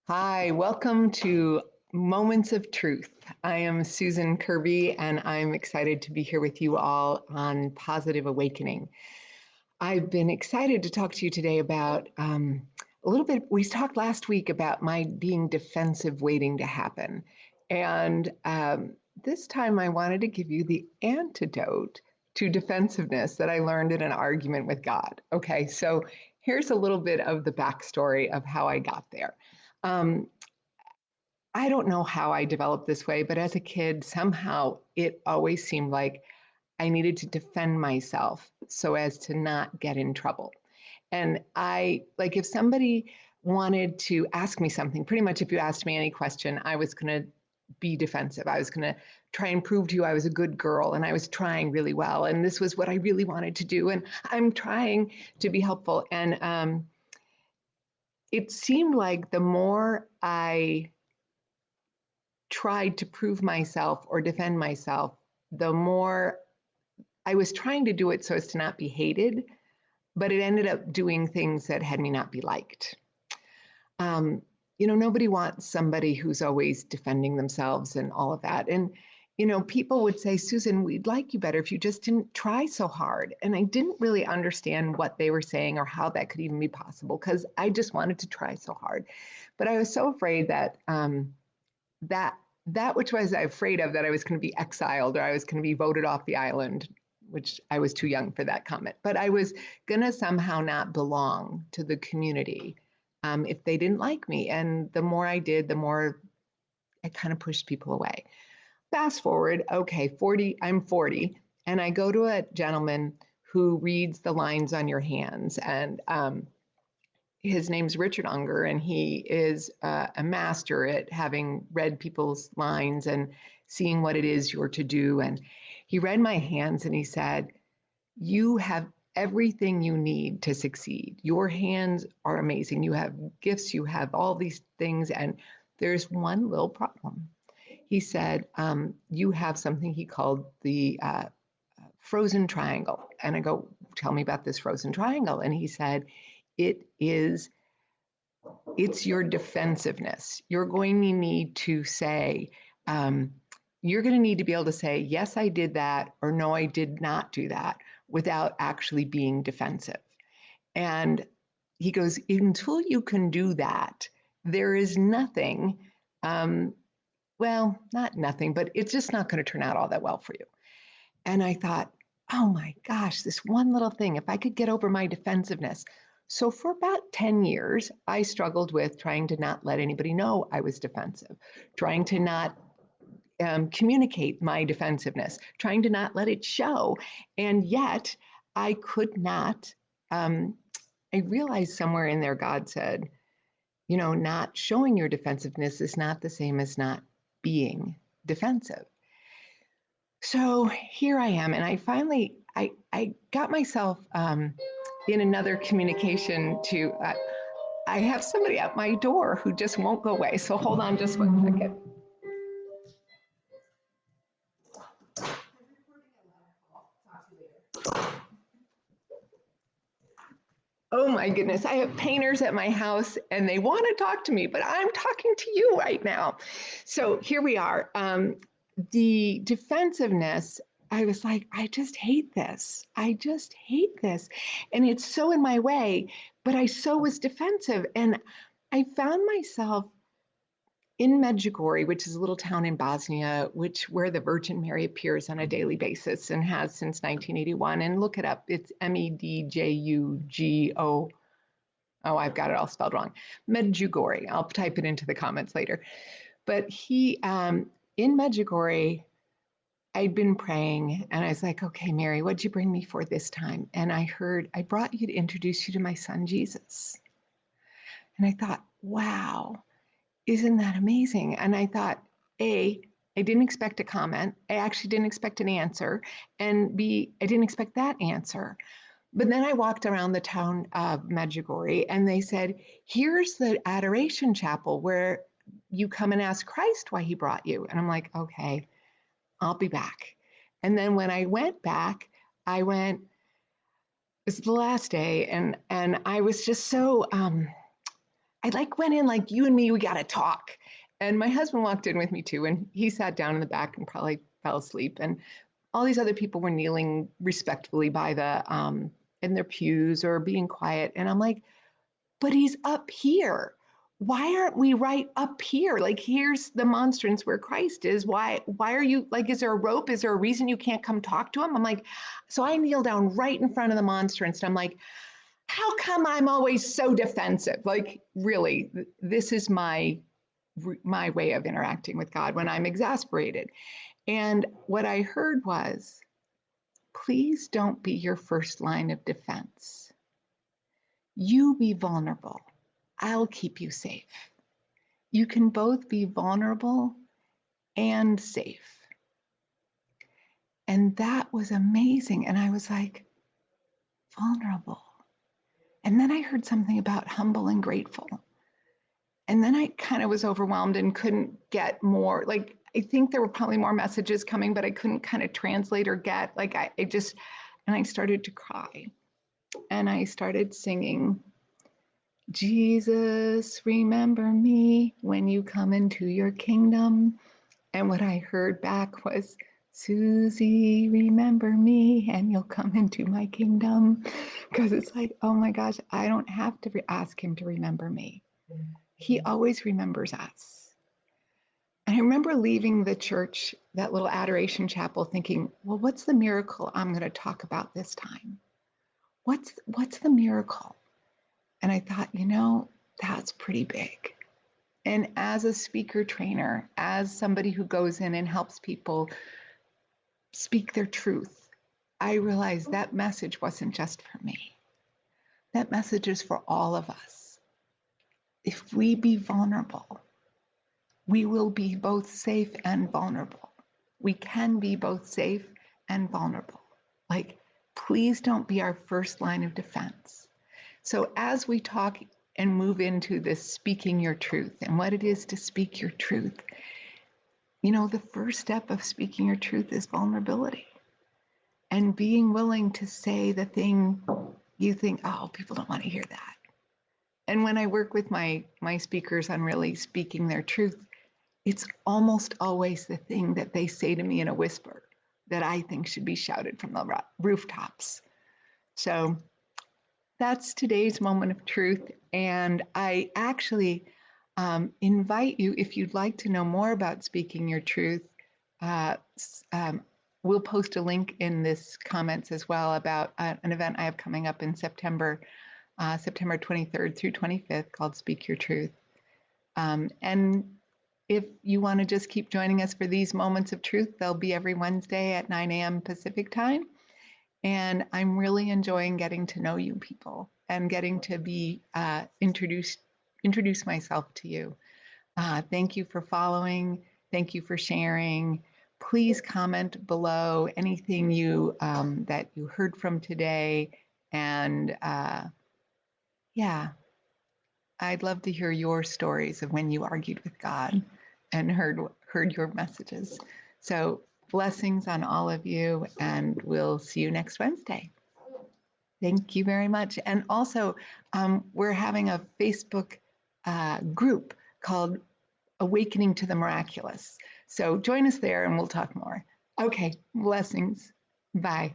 Hi, welcome to Moments of Truth. I am Susan Kerby, and I'm excited to be here with you all on Positive Awakening. I've been excited to talk to you today about a little bit. We talked last week about my being defensive waiting to happen. And this time I wanted to give you the antidote to defensiveness that I learned in an argument with God. Okay, so here's a little bit of the backstory of how I got there. Um, I don't know how I developed this way, but as a kid, somehow it always seemed like I needed to defend myself so as to not get in trouble. And like, if somebody wanted to ask me something, pretty much if you asked me any question, I was going to be defensive. I was going to try and prove to you I was a good girl and I was trying really well. And this was what I really wanted to do. And I'm trying to be helpful. And it seemed like the more I tried to prove myself or defend myself, the more I was trying to do it so as to not be hated, but it ended up doing things that had me not be liked. Um, Nobody wants somebody who's always defending themselves and all of that. And, people would say, Susan, we'd like you better if you just didn't try so hard. And I didn't really understand what they were saying or how that could even be possible because I just wanted to try so hard. But I was so afraid that that which was I afraid of, that I was going to be exiled or I was going to be voted off the island, which I was too young for that comment, but I was going to somehow not belong to the community if they didn't like me. And the more I did, the more I kind of pushed people away. Fast forward, okay, I'm 40, and I go to a gentleman who reads the lines on your hands. And his name's Richard Unger, and he is a master at having read people's lines and seeing what it is you're to do. And he read my hands and he said, you have everything you need to succeed. Your hands are amazing. You have gifts, you have all these things, and there's one little problem. He said, you have something he called the frozen triangle. And I go, tell me about this frozen triangle. And he said, it's your defensiveness. You're going to need to say, you're going to need to be able to say, yes, I did that, or no, I did not do that, without actually being defensive. And he goes, until you can do that, there is nothing, well, not nothing, but it's just not going to turn out all that well for you. And I thought, oh my gosh, this one little thing, if I could get over my defensiveness. So for about 10 years, I struggled with trying to not let anybody know I was defensive, trying to not communicate my defensiveness, trying to not let it show. And yet I could not, I realized somewhere in there, God said, not showing your defensiveness is not the same as not being defensive. So here I am, and I finally, I got myself in another communication to, I have somebody at my door who just won't go away. So hold on just 1 second. Oh my goodness, I have painters at my house and they want to talk to me, but I'm talking to you right now. So here we are. The defensiveness, I was like, I just hate this. I just hate this. And it's so in my way, but I so was defensive. And I found myself in Medjugorje, which is a little town in Bosnia, where the Virgin Mary appears on a daily basis and has since 1981. And look it up. It's Medjugo. Oh, I've got it all spelled wrong. Medjugorje. I'll type it into the comments later. But in Medjugorje, I'd been praying and I was like, okay, Mary, what'd you bring me for this time? And I brought you to introduce you to my son, Jesus. And I thought, wow, isn't that amazing? And I thought, A, I didn't expect a comment. I actually didn't expect an answer. And B, I didn't expect that answer. But then I walked around the town of Medjugorje and they said, here's the adoration chapel where you come and ask Christ why he brought you. And I'm like, okay, I'll be back. And then when I went back, it was the last day, and I was just so, I like went in like, you and me, we got to talk. And my husband walked in with me too, and he sat down in the back and probably fell asleep. And all these other people were kneeling respectfully by the in their pews or being quiet. And I'm like, but he's up here. Why aren't we right up here? Like, here's the monstrance where Christ is. Why are you like, is there a rope? Is there a reason you can't come talk to him? I'm like, so I kneel down right in front of the monstrance. And I'm like, how come I'm always so defensive? Like, really, this is my way of interacting with God when I'm exasperated. And what I heard was, please don't be your first line of defense. You be vulnerable. I'll keep you safe. You can both be vulnerable and safe. And that was amazing. And I was like, vulnerable. And then I heard something about humble and grateful. And then I kind of was overwhelmed and couldn't get more. Like, I think there were probably more messages coming, but I couldn't kind of translate or get, like, I just, and I started to cry. And I started singing, Jesus, remember me when you come into your kingdom. And what I heard back was, Susie, remember me and you'll come into my kingdom. Because it's like, oh my gosh, I don't have to ask him to remember me. He always remembers us. And I remember leaving the church, that little adoration chapel, thinking, well, what's the miracle I'm going to talk about this time? What's the miracle? And I thought, that's pretty big. And as a speaker trainer, as somebody who goes in and helps people speak their truth, I realized that message wasn't just for me. That message is for all of us. If we be vulnerable, we will be both safe and vulnerable. We can be both safe and vulnerable. Like, please don't be our first line of defense. So as we talk and move into this speaking your truth and what it is to speak your truth, the first step of speaking your truth is vulnerability and being willing to say the thing you think, oh, people don't want to hear that. And when I work with my speakers on really speaking their truth, it's almost always the thing that they say to me in a whisper that I think should be shouted from the rooftops. So that's today's moment of truth. And I actually invite you, if you'd like to know more about speaking your truth, we'll post a link in this comments as well about an event I have coming up in September 23rd through 25th called Speak Your Truth. And if you want to just keep joining us for these moments of truth, they'll be every Wednesday at 9 a.m. Pacific time. And I'm really enjoying getting to know you people and getting to be introduce myself to you. Thank you for following. Thank you for sharing. Please comment below anything that you heard from today. And yeah, I'd love to hear your stories of when you argued with God and heard your messages. So blessings on all of you, and we'll see you next Wednesday. Thank you very much. And also, we're having a Facebook group called Awakening to the Miraculous. So join us there and we'll talk more. Okay, blessings. Bye.